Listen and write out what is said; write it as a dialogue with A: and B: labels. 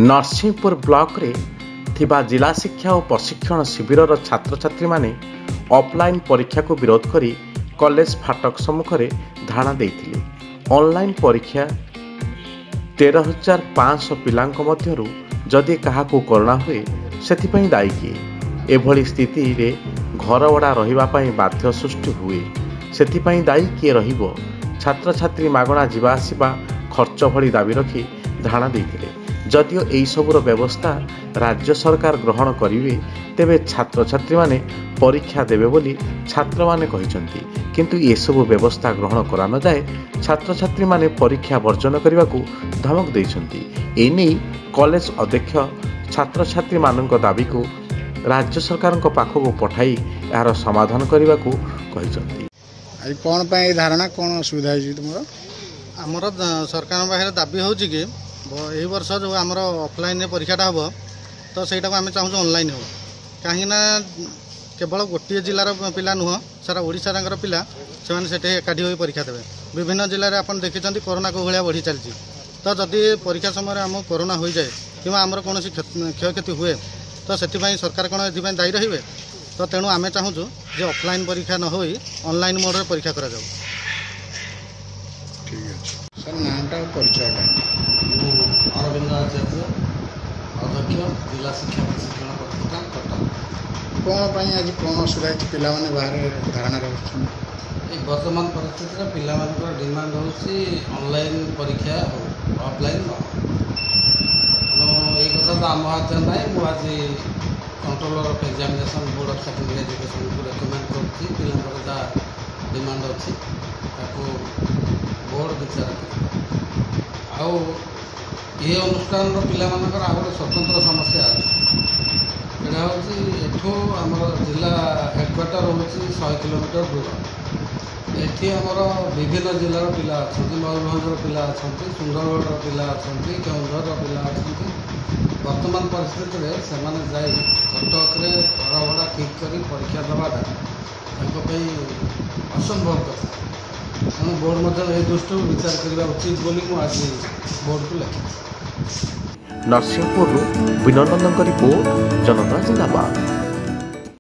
A: Narsinghpur block रे थिबा जिला शिक्षा और प्रशिक्षण शिविर छात्र छात्री माने ऑफलाइन परीक्षा को विरोध करी कॉलेज फाटक सम्मुख में धारणा देइथिले। ऑनलाइन परीक्षा 13,500 पिलांक मध्यरु जदि काहाकू कोरोना हुए सेथिपई दायी किए। एभली स्थिति रे घर वड़ा रहिबा पई बाध्य सृष्टि हुए सेथिपई दायी किए रहिबो। छात्र छात्री मागणा जीवा आसिबा खर्च भली दाबी रखी धारणा देइथिले। जदिओ एई सबुर व्यवस्था राज्य सरकार ग्रहण करिवे तेबे छात्र छात्री माने परीक्षा देबे बोली छात्र माने कहिसंती, किंतु ए सबु व्यवस्था ग्रहण करा न जाए छात्र छात्री माने परीक्षा वर्जन करबाकू धमक दैछंती। ए नै कॉलेज अध्यक्ष छात्र छात्री मानक दाबी को राज्य सरकार पाखक पठाई यार समाधान करबाकू कहिसंती।
B: आज कोन पय धारणा कोन असुविधा है तुमरो?
C: आमर सरकार पाखे दाबी होची कि यही वर्ष जो आमर ऑफलाइन परीक्षाटा हम तो सहीटा आम चाहूँ ऑनलाइन हो कहीं केवल गोटे जिलार पिला नुह सारा ओडिशा पिला से एकाठी हो परीक्षा देवे। विभिन्न जिले में आप देखते कोरोना को भाया बढ़ी चलती तो जदि परीक्षा समय आम कोरोना हो जाए कि आमर कौन क्षयक्षति हुए तो से सरकार कौन ये दायी रही। तो तेणु आम चाहूँ जे ऑफलाइन परीक्षा न हो ऑनलाइन मोड परीक्षा करा जाऊ।
B: ठीक है सर, नामटा परिचयटा?
D: अरविंद आचार्य, अध्यक्ष जिला शिक्षा प्रशिक्षण प्रतिष्ठान कटक।
B: कौन आज कौन असुविधा है पिला माने बाहर धारणा
D: वर्तमान परिस्थिति पिला डिमांड होची ऑनलाइन परीक्षा हो ऑफलाइन न कथा तो आम हाथ ना। मुझे controller of examination board of secondary education को रेकमेंड कर डिमांड अच्छी बोर्ड विचार आउ ये अनुष्ठान पिला गोटे स्वतंत्र समस्या अच्छी। यहाँ हूँ आम जिला हेडक्वार्टर हूँ 100 किलोमीटर दूर। एटी आमर विभिन्न जिलार पिला अच्छा, मयूरभंजर पिला अच्छा, सुंदरगढ़ पिला अच्छा, केउंझर पिला अच्छा। वर्तमान परिस्थिति में से कटक घर भड़ा ठीक कर परीक्षा देवाटा असंभव कथा। तेणु बोर्ड दृष्टि विचार करने उचित बोली मुझे बोर्ड को लिखी।
A: नरसिंहपुर विनोद रिपोर्ट, जनता जिंदाबाद।